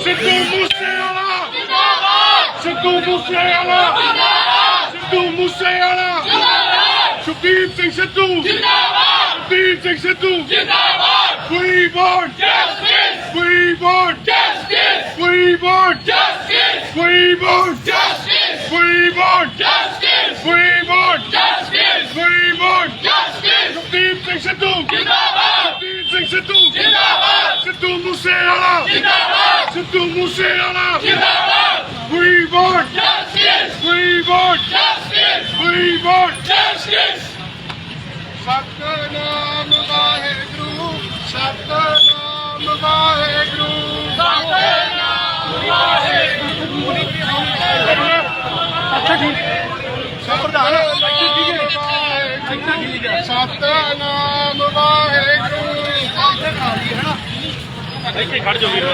ਸਿੱਧੂ ਮੂਸੇਵਾਲਾ ਜਿੰਦਾਬਾਦ, ਸਿੱਧੂ ਮੂਸੇਵਾਲਾ ਜਿੰਦਾਬਾਦ, ਸਿੱਧੂ ਮੂਸੇਵਾਲਾ ਜਿੰਦਾਬਾਦ, ਸੁਖਬੀਰ ਸਿੰਘ ਸਿੱਧੂ ਜਿੰਦਾਬਾਦ, ਸੁਖਬੀਰ ਸਿੰਘ ਸਿੱਧੂ ਜਿੰਦਾਬਾਦ। We want justice, we want justice, we want justice, we want justice, we want justice, we want justice, we want justice। Sukhbir Singh Sidhu ਜਿੰਦਾਬਾਦ, ਸੁਖਬੀਰ ਸਿੰਘ ਸਿੱਧੂ ਜਿੰਦਾਬਾਦ, ਸਿੱਧੂ ਮੂਸੇਵਾਲਾ ਜਿੰਦਾਬਾਦ, ਸਿੱਧੂ ਮੂਸੇਵਾਲਾ ਜਿੰਦਾਬਾਦ। We want justice, we want justice, we want justice। Satnam Waheguru, Satnam Waheguru, Satnam Waheguru. ਅੱਛਾ ਠੀਕ ਪ੍ਰਧਾਨ ਠੀਕ ਹੈ। ਸਤਿਨਾਮ ਵਾਹਿਗੁਰੂ। ਇੱਥੇ ਖੜ ਜਾਓ ਵੀਰ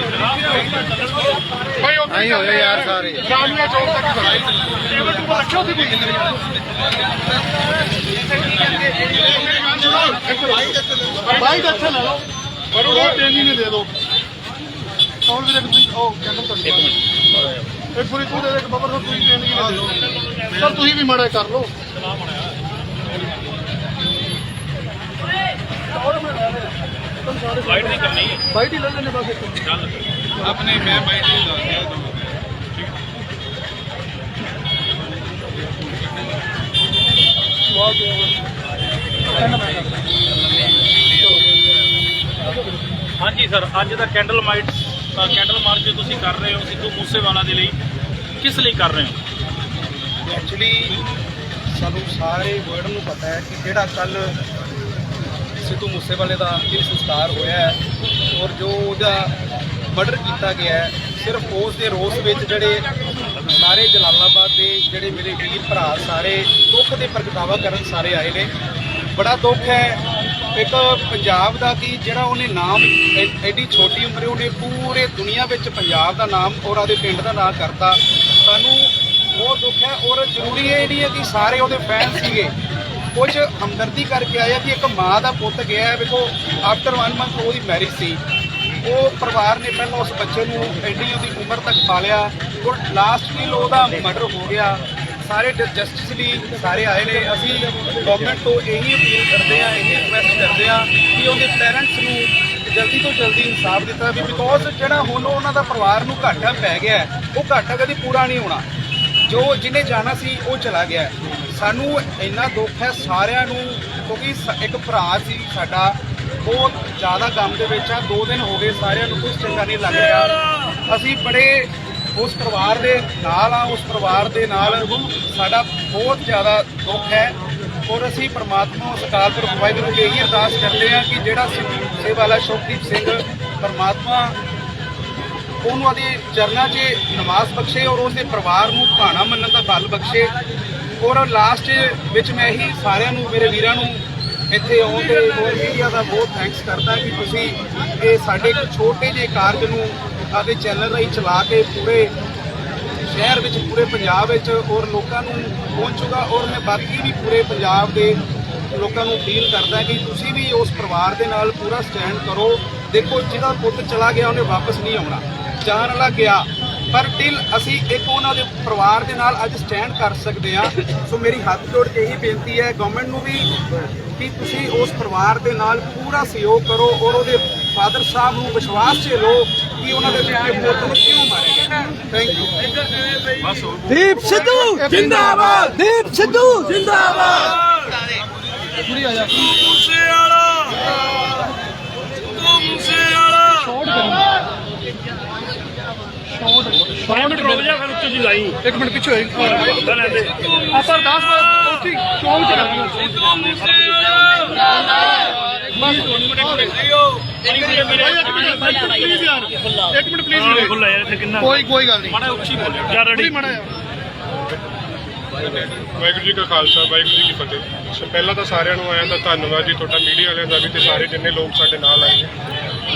ਭਾਈ ਉੱਥੇ ਹੀ ਹੋਏ ਯਾਰ ਸਾਰੇ ਸ਼ਾਮੀਆਂ ਚੌਕ ਤੱਕ ਖੜਾਈ ਟੇਬਲ ਟੂਬਲ ਰੱਖਿਆ ਉੱਥੇ ਕੋਈ ਕਿੰਨੇ ਬਾਈਕ ਅੱਛਾ ਲੈ ਲਓ ਪਰ ਉਹ ਟ੍ਰੇਨਿੰਗ ਨੇ ਦੇ ਦਿਓ ਕੌਣ ਵੀਰੇ ਤੁਸੀਂ ਉਹ ਕੈਂਡਲ ਤੁਹਾਡੀ ਇੱਕ ਪੂਰੀ ਤੂੰ ਦੇ ਦੇ ਬੱਬਰ ਨੂੰ ਤੁਸੀਂ ਟ੍ਰੇਨਿੰਗ ਦੇ ਦਿਓ ਸਰ ਤੁਸੀਂ ਵੀ ਮਾੜਾ ਕਰ ਲਓ ਬਾਈਟ ਨਹੀਂ ਕਰਨੀ ਬਾਈਟ ਹੀ ਲੈ ਲੈਣੇ ਬਸ ਚੱਲ ਆਪਣੇ ਮੈਂ ਬਾਈਟ ਹੀ ਲਾ ਦਿਆ ਹਾਂਜੀ ਸਰ ਅੱਜ ਦਾ ਕੈਂਡਲ ਮਾਰਚ ਜੋ ਤੁਸੀਂ ਕਰ ਰਹੇ ਹੋ ਸਿੱਧੂ ਮੂਸੇਵਾਲਾ ਦੇ ਲਈ ਕਿਸ ਲਈ ਕਰ ਰਹੇ ਹੋ? ਐਕਚੁਅਲੀ ਸਾਨੂੰ ਸਾਰੇ ਵਰਲਡ ਨੂੰ ਪਤਾ ਹੈ ਕਿ ਜਿਹੜਾ ਕੱਲ ਸਿੱਧੂ ਮੂਸੇਵਾਲੇ ਦਾ ਅੰਤਿਮ ਸੰਸਕਾਰ ਹੋਇਆ ਹੈ ਔਰ ਜੋ ਉਹਦਾ ਮਰਡਰ ਕੀਤਾ ਗਿਆ ਹੈ ਸਿਰਫ ਉਸ ਦੇ ਰੋਸ ਵਿੱਚ ਜਿਹੜੇ ਸਾਰੇ ਜਲਾਲਾਬਾਦ ਦੇ ਜਿਹੜੇ ਮੇਰੇ ਵੀਰ ਭਰਾ ਸਾਰੇ ਦੁੱਖ ਦੇ ਪ੍ਰਗਟਾਵਾ ਕਰਨ ਸਾਰੇ ਆਏ ਨੇ। ਬੜਾ ਦੁੱਖ ਹੈ ਇੱਕ ਪੰਜਾਬ ਦਾ ਕਿ ਜਿਹੜਾ ਉਹਨੇ ਨਾਮ ਐਡੀ ਛੋਟੀ ਉਮਰੇ ਉਹਨੇ ਪੂਰੇ ਦੁਨੀਆ ਵਿੱਚ ਪੰਜਾਬ ਦਾ ਨਾਮ ਔਰ ਉਹਦੇ ਪਿੰਡ ਦਾ ਨਾਮ ਕਰਤਾ। ਸਾਨੂੰ ਬਹੁਤ ਦੁੱਖ ਹੈ ਔਰ ਜ਼ਰੂਰੀ ਇਹ ਨਹੀਂ ਹੈ ਕਿ ਸਾਰੇ ਉਹਦੇ ਫੈਨ ਸੀਗੇ ਕੁਝ ਹਮਦਰਦੀ ਕਰਕੇ ਆਇਆ ਕਿ ਇੱਕ ਮਾਂ ਦਾ ਪੁੱਤ ਗਿਆ ਹੈ। ਵੇਖੋ ਆਫਟਰ 1 ਮੰਥ ਉਹਦੀ ਮੈਰਿਜ ਸੀ ਉਹ ਪਰਿਵਾਰ ਨੇ ਪਹਿਲਾਂ ਉਸ ਬੱਚੇ ਨੂੰ ਐਡੀ ਉਹਦੀ ਉਮਰ ਤੱਕ ਪਾਲਿਆ ਔਰ ਲਾਸਟ ਵੀ ਉਹਦਾ ਮਰਡਰ ਹੋ ਗਿਆ। ਸਾਰੇ ਜਸਟਿਸ ਲਈ ਸਾਰੇ ਆਏ ਨੇ। ਅਸੀਂ ਗਵਰਨਮੈਂਟ ਤੋਂ ਇਹੀ ਅਪੀਲ ਕਰਦੇ ਹਾਂ ਇਹੀ ਰਿਕੁਐਸਟ ਕਰਦੇ ਹਾਂ ਕਿ ਉਹਦੇ ਪੈਰੈਂਟਸ ਨੂੰ ਜਲਦੀ ਤੋਂ ਜਲਦੀ ਇਨਸਾਫ ਦਿੱਤਾ ਵੀ ਬਿਕੋਜ਼ ਜਿਹੜਾ ਹੁਣ ਉਹਨਾਂ ਦਾ ਪਰਿਵਾਰ ਨੂੰ ਘਾਟਾ ਪੈ ਗਿਆ ਉਹ ਘਾਟਾ ਕਦੀ ਪੂਰਾ ਨਹੀਂ ਹੋਣਾ। ਜੋ ਜਿਹਨੇ ਜਾਣਾ ਸੀ ਉਹ ਚਲਾ ਗਿਆ। ਸਾਨੂੰ ਇੰਨਾ ਦੁੱਖ ਹੈ ਸਾਰਿਆਂ ਨੂੰ ਕਿਉਂਕਿ ਇੱਕ ਭਰਾ ਸੀ ਸਾਡਾ ਬਹੁਤ ਜ਼ਿਆਦਾ ਗਮ ਦੇ ਵਿੱਚ ਆ। 2 ਦਿਨ ਹੋ ਗਏ ਸਾਰਿਆਂ ਨੂੰ ਕੁਝ ਚੰਗਾ ਨਹੀਂ ਲੱਗ ਰਿਹਾ। ਅਸੀਂ ਬੜੇ ਉਸ ਪਰਿਵਾਰ ਦੇ ਨਾਲ ਆ ਉਸ ਪਰਿਵਾਰ ਦੇ ਨਾਲ ਸਾਡਾ ਬਹੁਤ ਜ਼ਿਆਦਾ ਦੁੱਖ ਹੈ ਔਰ ਅਸੀਂ ਪਰਮਾਤਮਾ ਉਸ ਅਕਾਲ ਪੁਰਖ ਵਾਹਿਗੁਰੂ ਨੂੰ ਇਹੀ ਅਰਦਾਸ ਕਰਦੇ ਹਾਂ ਕਿ ਜਿਹੜਾ ਸਿੱਧੂ ਮੂਸੇਵਾਲਾ ਸ਼ੁਭਦੀਪ ਸਿੰਘ ਪਰਮਾਤਮਾ ਉਹਨੂੰ ਉਹਦੇ ਚਰਨਾਂ 'ਚ ਨਮਾਜ਼ ਬਖਸ਼ੇ ਔਰ ਉਸਦੇ ਪਰਿਵਾਰ ਨੂੰ ਭਾਣਾ ਮੰਨਣ ਦਾ ਬਲ ਬਖਸ਼ੇ। ਔਰ ਲਾਸਟ ਵਿੱਚ ਮੈਂ ਇਹੀ ਸਾਰਿਆਂ ਨੂੰ ਮੇਰੇ ਵੀਰਾਂ ਨੂੰ ਇੱਥੇ ਆਉਣ ਦੇ ਔਰ ਮੀਡੀਆ ਦਾ ਬਹੁਤ ਥੈਂਕਸ ਕਰਦਾ ਕਿ ਤੁਸੀਂ ਇਹ ਸਾਡੇ ਇੱਕ ਛੋਟੇ ਜਿਹੇ ਕਾਰਜ ਨੂੰ ਆਪਣੇ ਚੈਨਲ ਰਾਹੀਂ ਚਲਾ ਕੇ ਪੂਰੇ ਸ਼ਹਿਰ ਵਿੱਚ ਪੂਰੇ ਪੰਜਾਬ ਵਿੱਚ ਔਰ ਲੋਕਾਂ ਨੂੰ ਪਹੁੰਚੂਗਾ। ਔਰ ਮੈਂ ਬਾਕੀ ਵੀ ਪੂਰੇ ਪੰਜਾਬ ਦੇ ਲੋਕਾਂ ਨੂੰ ਅਪੀਲ ਕਰਦਾ ਕਿ ਤੁਸੀਂ ਵੀ ਉਸ ਪਰਿਵਾਰ ਦੇ ਨਾਲ ਪੂਰਾ ਸਟੈਂਡ ਕਰੋ। ਦੇਖੋ ਜਿਹਦਾ ਪੁੱਤ ਚਲਾ ਗਿਆ ਉਹਨੇ ਵਾਪਸ ਨਹੀਂ ਆਉਣਾ, ਜਾਣ ਵਾਲਾ ਗਿਆ ਪਰ ਟਿਲ ਅਸੀਂ ਇੱਕ ਉਹਨਾਂ ਦੇ ਪਰਿਵਾਰ ਦੇ ਨਾਲ ਅੱਜ ਸਟੈਂਡ ਕਰ ਸਕਦੇ ਹਾਂ। ਸੋ ਮੇਰੀ ਹੱਥ ਜੋੜ ਕੇ ਇਹੀ ਬੇਨਤੀ ਹੈ ਗਵਰਨਮੈਂਟ ਨੂੰ ਵੀ ਕਿ ਤੁਸੀਂ ਉਸ ਪਰਿਵਾਰ ਦੇ ਨਾਲ ਪੂਰਾ ਸਹਿਯੋਗ ਕਰੋ ਔਰ ਉਹਦੇ ਫਾਦਰ ਸਾਹਿਬ ਨੂੰ ਵਿਸ਼ਵਾਸ 'ਚ ਲਓ ਕਿ ਉਹਨਾਂ ਦੇ ਪੁੱਤ ਨੂੰ ਕਿਉਂ ਮਾਰਿਆ। Thank you. ਦੀਪ ਸਿੱਧੂ ਜਿੰਦਾਬਾਦ, ਦੀਪ ਸਿੱਧੂ ਜਿੰਦਾਬਾਦ। ਪੂਰੀ ਆ ਜਾ ਮੂਸੇਵਾਲਾ ਸਿੱਧੂ ਮੂਸੇਵਾਲਾ ਸ਼ਾਟ ਰੁਕ ਜਾ ਫਿਰ ਉੱਤੇ ਦੀ ਲਾਈ 1 ਮਿੰਟ ਪਿੱਛੇ ਹੋਏ ਲੈਂਦੇ ਆਪਾਂ 10 ਉੱਥੇ ਚੌਂਕ ਚ ਕਰਨਾ ਸਿੱਧੂ ਮੂਸੇਵਾਲਾ ਇੱਕ ਮਿੰਟ ਪਲੀਜ਼ ਖੁੱਲਾ ਯਾਰ ਇੱਥੇ ਕਿੰਨਾ ਕੋਈ ਗੱਲ ਨਹੀਂ ਮਾੜਾ ਉੱਚੀ ਬੋਲ ਯਾਰ ਰੈਡੀ ਮਾੜਾ ਵਾਹਿਗੁਰੂ ਜੀ ਕਾ ਖਾਲਸਾ ਵਾਹਿਗੁਰੂ ਜੀ ਕੀ ਫਤਿਹ। ਪਹਿਲਾਂ ਤਾਂ ਸਾਰਿਆਂ ਨੂੰ ਆਇਆ ਤਾਂ ਧੰਨਵਾਦ ਜੀ ਤੁਹਾਡਾ ਮੀਡੀਆ ਵਾਲਿਆਂ ਦਾ ਵੀ ਤੇ ਸਾਰੇ ਜਿੰਨੇ ਲੋਕ ਸਾਡੇ ਨਾਲ ਆਏ ਨੇ।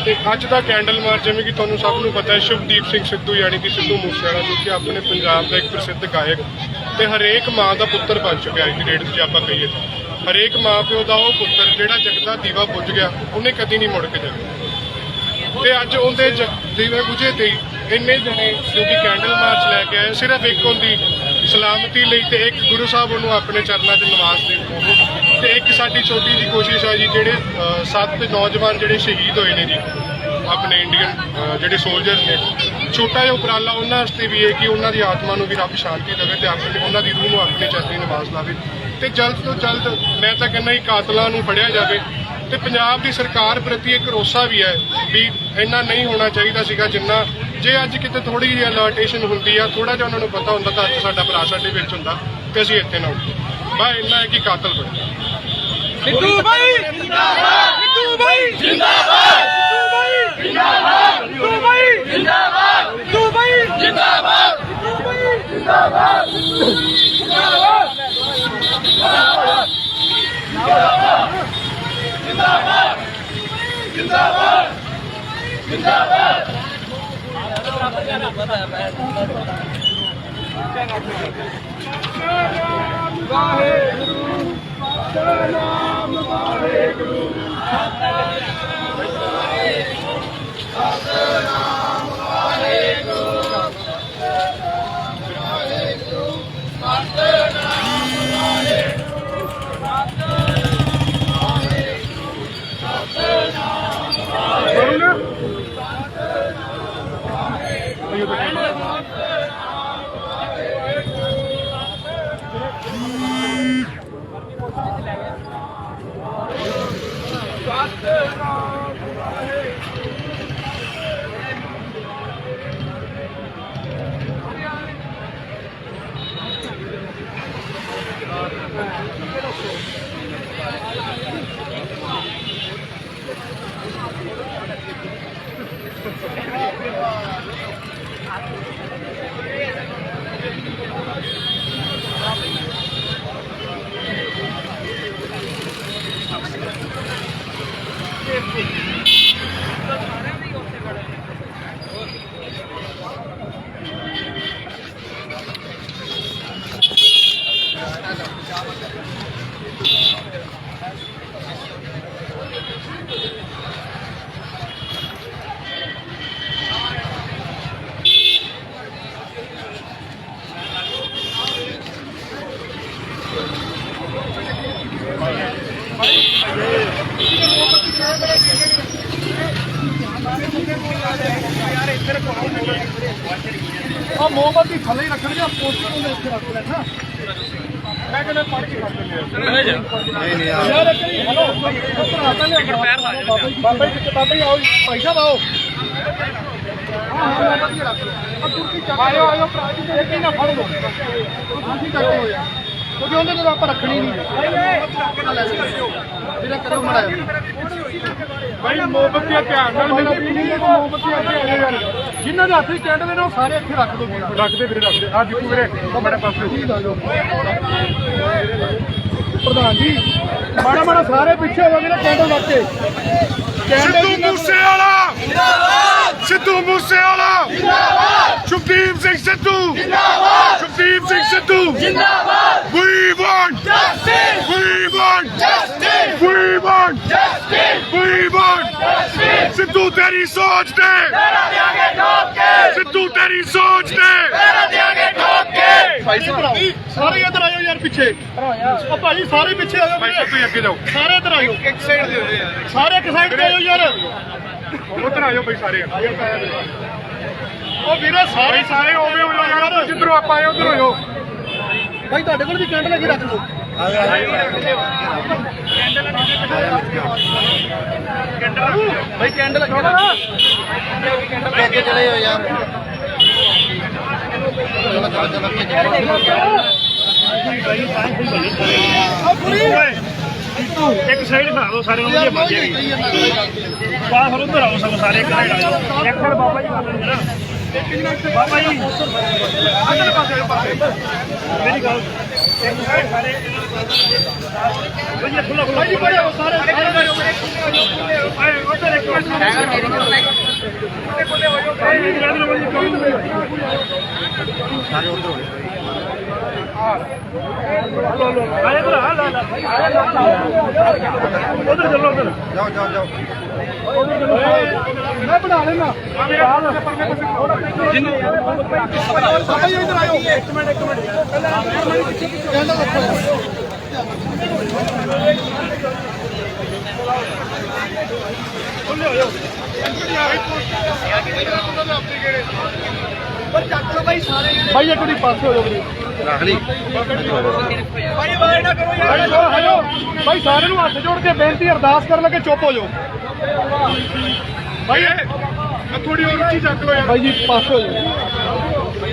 ਤੇ ਅੱਜ ਦਾ ਕੈਂਡਲ ਮਾਰਚ ਜਿਵੇਂ ਕਿ ਤੁਹਾਨੂੰ ਸਭ ਨੂੰ ਪਤਾ ਹੈ ਸ਼ੁਭਦੀਪ ਸਿੰਘ ਸਿੱਧੂ ਯਾਨੀ ਕਿ ਸਿੱਧੂ ਮੂਸੇਵਾਲਾ ਜੋ ਕਿ ਆਪਣੇ ਪੰਜਾਬ ਦਾ ਇੱਕ ਪ੍ਰਸਿੱਧ ਗਾਇਕ ਤੇ ਹਰੇਕ ਮਾਂ ਦਾ ਪੁੱਤਰ ਬਣ ਚੁੱਕਿਆ ਅੱਜ ਦੀ ਡੇਟ 'ਚ ਆਪਾਂ ਕਹੀਏ ਤਾਂ ਹਰੇਕ ਮਾਂ ਪਿਓ ਦਾ ਉਹ ਪੁੱਤਰ ਜਿਹੜਾ ਜਗਦਾ ਦੀਵਾ ਬੁੱਝ ਗਿਆ ਉਹਨੇ ਕਦੀ ਨਹੀਂ ਮੁੜ ਕੇ ਜਾਣਾ ਤੇ ਅੱਜ ਉਹਦੇ ਦੀਵੇ ਬੁਝੇ ਤੇ ਇੰਨੇ ਜਣੇ ਜੋ ਕਿ ਕੈਂਡਲ ਮਾਰਚ ਲੈ ਕੇ ਆਏ ਸਿਰਫ ਇੱਕ ਉਹਦੀ ਸਲਾਮਤੀ ਲਈ ਤੇ ਇੱਕ ਗੁਰੂ ਸਾਹਿਬ ਉਹਨੂੰ ਆਪਣੇ ਚਰਨਾਂ 'ਚ ਨਿਵਾਸ ਦੇਣ ਨੂੰ ਤੇ ਇੱਕ ਸਾਡੀ ਛੋਟੀ ਜਿਹੀ ਕੋਸ਼ਿਸ਼ ਹੈ ਜੀ ਜਿਹੜੇ 7 ਨੌਜਵਾਨ ਜਿਹੜੇ ਸ਼ਹੀਦ ਹੋਏ ਨੇ ਜੀ ਆਪਣੇ ਇੰਡੀਅਨ ਜਿਹੜੇ ਸੋਲਜਰ ਨੇ ਛੋਟਾ ਜਿਹਾ ਉਪਰਾਲਾ ਉਹਨਾਂ ਵਾਸਤੇ ਵੀ ਹੈ ਕਿ ਉਹਨਾਂ ਦੀ ਆਤਮਾ ਨੂੰ ਵੀ ਰੱਬ ਸ਼ਾਂਤੀ ਦੇਵੇ ਤੇ ਆਪਣੇ ਉਹਨਾਂ ਦੀ ਰੂਹ ਨੂੰ ਆਪਣੇ ਚਰਨੀ ਨਿਵਾਸ ਲਾਵੇ ਤੇ ਜਲਦ ਤੋਂ ਜਲਦ ਮੈਂ ਤਾਂ ਕਹਿੰਦਾ ਹੀ ਕਾਤਲਾਂ ਨੂੰ ਫੜਿਆ ਜਾਵੇ ਤੇ ਪੰਜਾਬ ਦੀ ਸਰਕਾਰ ਪ੍ਰਤੀ ਇੱਕ ਭਰੋਸਾ ਵੀ ਹੈ ਵੀ ਇੰਨਾ ਨਹੀਂ ਹੋਣਾ ਚਾਹੀਦਾ ਸੀਗਾ ਜਿੰਨਾ ਜੇ ਅੱਜ ਕਿਤੇ ਥੋੜੀ ਜਿਹੀ ਅਲਰਟੇਸ਼ਨ ਹੁੰਦੀ ਆ ਥੋੜਾ ਜਿਹਾ ਉਹਨਾਂ ਨੂੰ ਪਤਾ ਹੁੰਦਾ ਤਾਂ ਅੱਜ ਸਾਡਾ ਭਰਾ ਸਾਡੇ ਵਿੱਚ ਹੁੰਦਾ ਤੇ ਅਸੀਂ ਇੱਥੇ ਨਾ ਹੁੰਦੇ ਬਸ ਇੰਨਾ ਹੈ ਕਿ ਕਾਤਲ ਬਣੇ ਸਿੱਧੂ ਭਾਈ ਜਿੰਦਾਬਾਦ ਸਿੱਧੂ ਭਾਈ ਜਿੰਦਾਬਾਦ ਸਿੱਧੂ ਭਾਈ ਜਿੰਦਾਬਾਦ ਸਿੱਧੂ ਭਾਈ ਜਿੰਦਾਬਾਦ ਸਿੱਧੂ ਭਾਈ ਜਿੰਦਾਬਾਦ ਸਿੱਧੂ ਭਾਈ ਜਿੰਦਾਬਾਦ ਜਿੰਦਾਬਾਦ ਜਿੰਦਾਬਾਦ ਜਿੰਦਾਬਾਦ मोमबत्ती थले ही रखने पोस्टर इतने रख लेना मैं कहना पढ़ के कर देंगे यार हेलो बाबा जी आओ भाई साहब आओ आयो आयो एक ही ना फड़ लो क्योंकि उन्होंने तो आप रखनी नहीं करो मड़ा भाई मोमबत्तियां ध्यान मोमबत्तियां यार जिन्होंने हथ कैंडल ने सारे इतने रख दो रखते फिर रखते आ जितू मेरे बड़े पास प्रधान जी माड़ा माड़ा सारे पीछे हो गए ना कैंडल रख के ਸਿੱਧੂ ਮੂਸੇਵਾਲਾ ਜਿੰਦਾਬਾਦ ਸਿੱਧੂ ਮੂਸੇਵਾਲਾ ਜਿੰਦਾਬਾਦ ਸੁਖਬੀਰ ਸਿੰਘ ਸਿੱਧੂ ਜਿੰਦਾਬਾਦ ਸੁਖਬੀਰ ਸਿੰਘ ਸਿੱਧੂ ਜਿੰਦਾਬਾਦ we want justice we want justice we want justice we want justice Sidhu ਤੇਰੀ ਸੋਚ ਤੇ ਤੇਰਾ ਦੇਾਂਗੇ ਠੋਕ ਕੇ ਸਿੱਧੂ ਤੇਰੀ ਸੋਚ ਤੇ ਤੇਰਾ ਦੇਾਂਗੇ ਠੋਕ ਕੇ ਭਾਈ ਸਾਹਿਬ ਸਾਰੇ ਇੱਧਰ ਆਇਓ ਯਾਰ ਪਿੱਛੇ ਉਹ ਭਾਜੀ ਸਾਰੇ ਪਿੱਛੇ ਆਇਓ ਭਾਈ ਤੁਸੀਂ ਅੱਗੇ ਜਾਓ ਸਾਰੇ ਇੱਧਰ ਆਇਓ ਇੱਕ ਸਾਈਡ ਦੇ ਹੋ ਯਾਰ ਸਾਰੇ ਇੱਕ ਸਾਈਡ ਤੇ ਆਇਓ ਯਾਰ ਉਧਰ ਆਇਓ ਬਈ ਸਾਰੇ ਉਹ ਵੀਰੇ ਸਾਰੇ ਹੋਵੇ ਹੋ ਯਾਰ ਜਿੱਧਰੋਂ ਆਪਾਂ ਆਏ ਉਧਰ ਹੋਇਓ ਭਾਈ ਤੁਹਾਡੇ ਕੋਲ ਵੀ ਕੈਂਡਲ ਲੱਗੀ ਰੱਖ ਲਓ ਭਾਈ ਕੈਂਡਲ ਲੱਗੀ ਅੱਗੇ ਚਲੇ ਜਾਓ ਯਾਰ एक साइड खड़ा दो सारे मुझे मर जाएगी बाहर फिर उधर आओ सब सारे एक साइड आ जाओ एक साइड बाबा जी कर लेंगे ना बाबा जी मेरी गल एक साइड सारे भैया खुला खुला जी बड़े सारे उधर एक सारे उधर उधर चलो उधर जाओ जाओ जाओ उधर चलो मैं बना लेना इधर आयो एक मिनट भाई एक बारी पास हो जाओ भाई सारे ਨੂੰ ਹੱਥ ਜੋੜ ਕੇ ਬੇਨਤੀ ਅਰਦਾਸ ਕਰਨ ਲੱਗੇ ਚੁੱਪ ਹੋ ਜਾਓ ਭਾਈ ਥੋੜੀ ਹੋਰ ਉੱਚੀ ਚੱਕ ਲੋ ਯਾਰ ਭਾਈ ਜੀ ਪਾਸ ਹੋ ਜਾਓ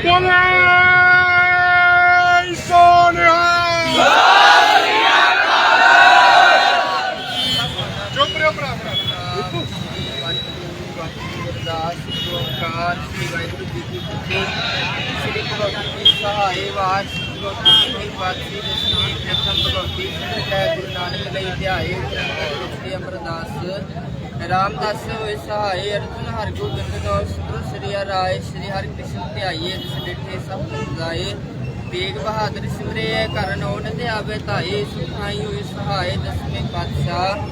ਬੋਲੇ ਸੋਨਿਆ ਚੁੱਪ ਰਿਓ ਭਰਾ ਅਰਦਾਸ ਓਮਕਾਰ ਸ੍ਰੀ ਵਾਹਿਗੁਰੂ ਜੀ ਕੀ ਫਤਿਹ ਸ੍ਰੀ ਭਗਵਤੀ ਸਹਾਏ ਵਾਸ ਭਗਵਤੀ ਪਾਤਸ਼ਾਹੀ ਦਸਵੀਂ ਪ੍ਰਥਮ ਭਗਵਤੀ ਸਿੱਖਿਆ ਗੁਰੂ ਨਾਨਕ ਲਈ ਧਿਆਏ ਸ੍ਰੀ ਅਮਰਦਾਸ ਰਾਮਦਾਸ ਹੋਏ ਸਹਾਏ ਅਰਜੁਨ ਹਰਗੋਬਿੰਦ ਨੋ ਸਤਿ ਸ੍ਰੀ ਰਾਏ ਸ੍ਰੀ ਹਰਿ ਕ੍ਰਿਸ਼ਨ ਧਿਆਈਏ ਜਿਸ ਡਿਠੇ ਸਭ ਜਾਏ ਤੇਗ ਬਹਾਦਰ ਸਿਮਰੇ ਕਰਨ ਓਨ ਤੇ ਆਵੇ ਧਾਏ ਸੁਖਾਈ ਹੋਏ ਸਹਾਏ ਦਸਵੇਂ ਪਾਤਸ਼ਾਹ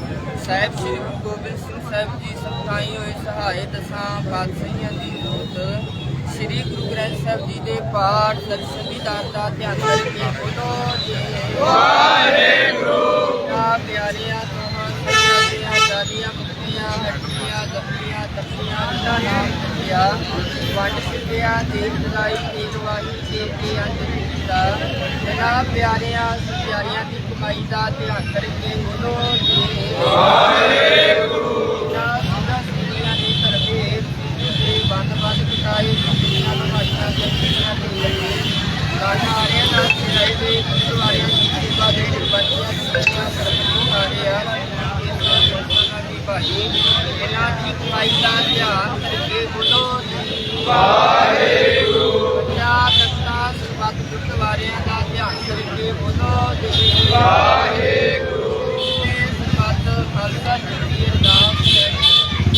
ਸਾਹਿਬ ਸ੍ਰੀ ਗੁਰੂ ਗੋਬਿੰਦ ਸਿੰਘ ਸਾਹਿਬ ਜੀ ਸਖਾਈ ਹੋਏ ਸਹਾਏ ਦਸਾਂ ਪਾਤਸ਼ਾਹੀਆਂ ਦੀ ਜੋਤ ਸ੍ਰੀ ਗੁਰੂ ਗ੍ਰੰਥ ਸਾਹਿਬ ਜੀ ਦੇ ਪਾਠ ਦਰਸ਼ਨ ਦੀ ਦਾਤਾ ਧਿਆਨ ਕਰਕੇ ਬੋਲੋ ਜੀ ਵਾਹਿਗੁਰੂ ਆ ਪਿਆਰਿਆਂ ਤੁਹਾਂ ਸਈਆਂ ਦਾਦੀਆਂ ਮੁਕਤੀਆਂ ਹੱਟੀਆਂ ਗੱਪੀਆਂ ਤਪੀਆਂ ਦਾ ਨਾਮ ਜਪਿਆ ਵੰਡ ਸਿੱਧਿਆ ਦੇਖ ਦਲਾਈ ਤੇਗ ਵਾਹੀ ਦੇ ਕੇ ਅੰਤ ਕੀਤਾ ਜਨਾਬ ਪਿਆਰਿਆਂ ਪਿਆਰਿਆਂ ਦੀ ਕਮਾਈ ਦਾ ਧਿਆਨ ਕਰਕੇ ਬੋਲੋ ਜੀ ਵਾਹਿਗੁਰੂ ਬੰਦ ਕਿਤਾਏ ਸੁਣੀਆਂ ਲਮਾਈਆਂ ਜੱਟੀਆਂ ਤੇ ਕਾਨਾਰਿਆਂ ਨਾਲ ਚੜਾਈ ਦੇ ਗੁਰਦੁਆਰਿਆਂ ਦੀ ਸੇਵਾ ਦੇ ਬੱਚਿਆਂ ਦੀਆਂ ਸਰਬਤਾਰਿਆਂ ਦੀ ਭਾਈ ਇਹਨਾਂ ਦੀ ਕਮਾਈ ਦਾ ਧਿਆਨ ਕਰਕੇ ਬੋਲੋ ਜੀ ਵਾਹਿਗੁਰੂ ਪੰਜਾਬ ਦਸਤਾਂ ਸਰਬੱਤ ਗੁਰਦੁਆਰਿਆਂ ਦਾ ਧਿਆਨ ਕਰਕੇ ਬੋਲੋ ਜੀ ਵਾਹਿਗੁਰੂ ਸਰਬੱਤ ਖਾਲਸਾ ਜੀ ਅਰਦਾਸ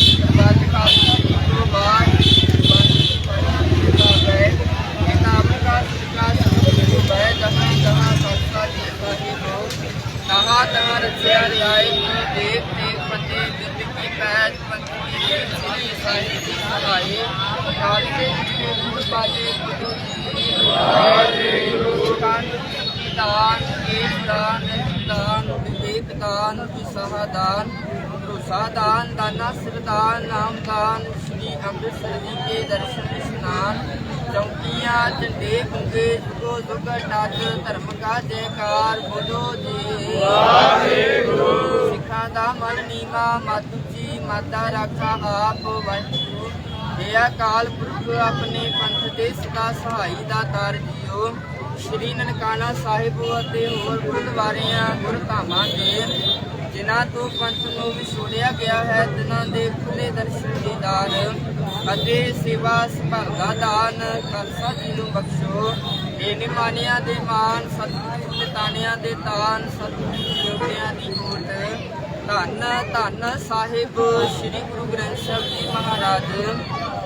ਸਰਬੱਤ ਖਾਲਸਾ ਜੀ ਤੋਂ ਬਾਅਦ कहा तहाँ रचिया रियाई देख देख फते बिंद की पैज पंथी श्री साई जी सहाये खालसे के गुरु बाजे गुरु जी कान की दान केश दान दान विवेक दान विसाह दान भरोसा दान दाना सिरदान नाम दान श्री अमृतसर जी के दर्शन स्नान चौकियाँ झंडे गुंगे जुगो जुग टच धर्म का जयकार बोलो जी वाहिगुरू सिखा दा मन नीमा मत जी माता रखा आप वाहिगुरू हे अकाल पुरख अपने पंथ दे सदा सहाई दा तार जियो श्री ननकाना साहिब ਅਤੇ ਹੋਰ ਗੁਰਦੁਆਰਿਆਂ ਗੁਰਧਾਮਾਂ ਦੇ ਜਿਨ੍ਹਾਂ ਤੋਂ ਪੰਥ ਨੂੰ ਵਿਛੋੜਿਆ ਗਿਆ ਹੈ ਤਿਨਾਂ ਦੇ ਖੁੱਲੇ ਦਰਸ਼ਨ ਦੀਦਾਰ ਅਤੇ ਸੇਵਾ ਸੰਭਾਲ ਦਾ ਦਾਨ ਖਾਲਸਾ ਜੀ ਨੂੰ ਬਖਸ਼ੋ ਇਹ ਨਿਮਾਨਿਆਂ ਦੇ ਮਾਨ ਸਤਿਗੁਰੂ ਨਿਤਾਣਿਆਂ ਦੇ ਤਾਨ ਸਤਿਗੁਰੂ ਜੋਗਿਆਂ ਦੀ ਓਟ ਧੰਨ ਧੰਨ ਸਾਹਿਬ ਸ੍ਰੀ ਗੁਰੂ ਗ੍ਰੰਥ ਸਾਹਿਬ ਜੀ ਮਹਾਰਾਜ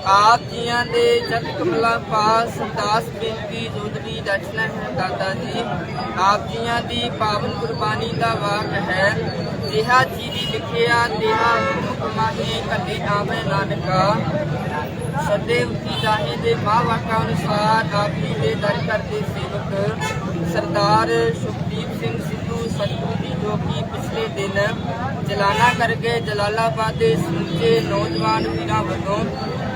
ਆਪ ਜੀਆਂ ਦੇ ਜਗ ਕਮਲਾ ਪਾਸ ਦਾਸ ਬੇਨਤੀ ਜੋਦੜੀ ਦਰਸ਼ਨ ਹੈ ਦਾਤਾ ਜੀ ਆਪ ਜੀਆਂ ਦੀ ਪਾਵਨ ਕੁਰਬਾਨੀ ਦਾ ਵਾਕ ਹੈ ਜਿਹਾ ਜੀ ਦੀ ਲਿਖਿਆ ਤਿਹਾ ਹੁਕਮ ਮਾਹੇ ਕੱਢੇ ਆਵੇ ਨਾਨਕਾ ਸਦੇ ਉੱਤੀ ਜਾਹੇ ਦੇ ਮਾਂ ਵਾਕਾਂ ਅਨੁਸਾਰ ਆਪ ਜੀ ਦੇ ਦਰ ਕਰਦੇ ਸੇਵਕ ਸਰਦਾਰ ਸੁਖਦੀਪ ਸਿੰਘ ਸਿੱਧੂ ਸਤਿਗੁਰੂ ਜੀ ਜੋ ਕਿ ਪਿਛਲੇ ਦਿਨ ਜਲਾਨਾ ਕਰਕੇ ਜਲਾਲਾਬਾਦ ਦੇ ਸਮੁੱਚੇ ਨੌਜਵਾਨ ਵੀਰਾਂ ਵੱਲੋਂ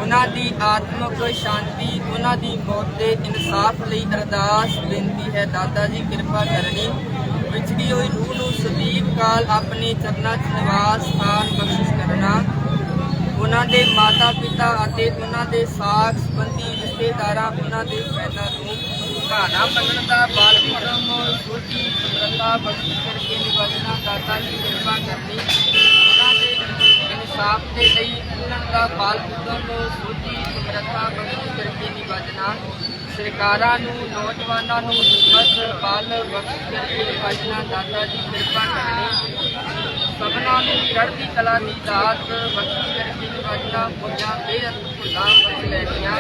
ਉਹਨਾਂ ਦੀ ਆਤਮਿਕ ਸ਼ਾਂਤੀ ਉਹਨਾਂ ਦੀ ਮੌਤ ਦੇ ਇਨਸਾਫ ਲਈ ਅਰਦਾਸ ਬੇਨਤੀ ਹੈ ਦਾਤਾ ਜੀ ਕਿਰਪਾ ਕਰਨੀ ਵਿਛੜੀ ਹੋਈ ਰੂਹ ਨੂੰ ਸਦੀਵ ਕਾਲ ਆਪਣੇ ਚਰਨਾਂ 'ਚ ਨਿਵਾਸ ਸਥਾਨ ਬਖਸ਼ਿਸ਼ ਕਰਨਾ ਉਹਨਾਂ ਦੇ ਮਾਤਾ ਪਿਤਾ ਅਤੇ ਉਹਨਾਂ ਦੇ ਸਾਕ ਸੰਬੰਧੀ ਰਿਸ਼ਤੇਦਾਰਾਂ ਉਹਨਾਂ ਦੇ ਭੈਣਾਂ ਨੂੰ ਕਹਾਣਾ ਮੰਨਣ ਦਾ ਬਾਲ ਹੁਕਮ ਸੋਚੀ ਸਮਰੱਥਾ ਬਖਸ਼ਿਸ਼ ਕਰਕੇ ਨਿਭਾਉਣਾ ਦਾਤਾ ਜੀ ਕਿਰਪਾ ਕਰਨੀ ਉਹਨਾਂ ਦੇ ਇਨਸਾਫ ਦੇ ਲਈ ਉਹਨਾਂ ਦਾ ਬਾਲ ਹੁਕਮ ਸੋਚੀ ਸਮਰੱਥਾ ਬਖਸ਼ਿਸ਼ ਕਰਕੇ ਨਿਭਾਉਣਾ ਸਰਕਾਰਾਂ ਨੂੰ ਨੌਜਵਾਨਾਂ ਨੂੰ ਹਿੰਮਤ ਬਲ ਬਖਸ਼ਿਸ਼ ਕਰਕੇ ਨਿਭਾਉਣਾ ਦਾਤਾ ਜੀ ਕਿਰਪਾ ਕਰਨੀ ਸਭਨਾਂ ਨੂੰ ਚੜ੍ਹਦੀ ਕਲਾ ਦੀ ਦਾਤ ਬਖਸ਼ਿਸ਼ ਕਰਕੇ ਨਿਭਾਉਣਾ ਪੁੱਜਾਂ ਬੇਅੰਤ ਭੁੱਲਾਂ ਬਖਸ਼ ਲੈਣੀਆਂ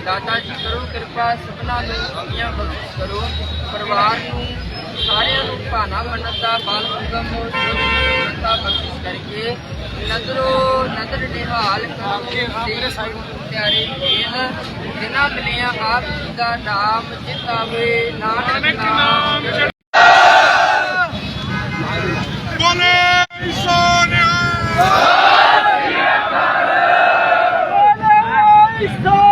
ਦਾਤਾ ਜੀ ਕਰੋ ਕਿਰਪਾ ਸਭਨਾਂ ਨੂੰ ਆਪਣੀਆਂ ਬਖਸ਼ਿਸ਼ ਕਰੋ ਪਰਿਵਾਰ ਨੂੰ ਸਾਰਿਆਂ ਨੂੰ ਭਾਣਾ ਮੰਨਣ ਦਾ ਬਾਲ ਹੁਕਮ ਸੋਚੀ ਸਮਰੱਥਾ ਬਖਸ਼ਿਸ਼ ਕਰਕੇ ਨਦਰ ਨਿਹਾਲ ਕਰੋ ਪਿਆਰੇ ਮੇਲ ਜਿਨ੍ਹਾਂ ਮਿਲਿਆ ਆਪ ਜੀ ਦਾ ਨਾਮ ਚਿਤਾਵੇ ਨਾਨਕ ਨਾਮ ਬੋਲੇ ਸੋਨਿਆ ਸੋ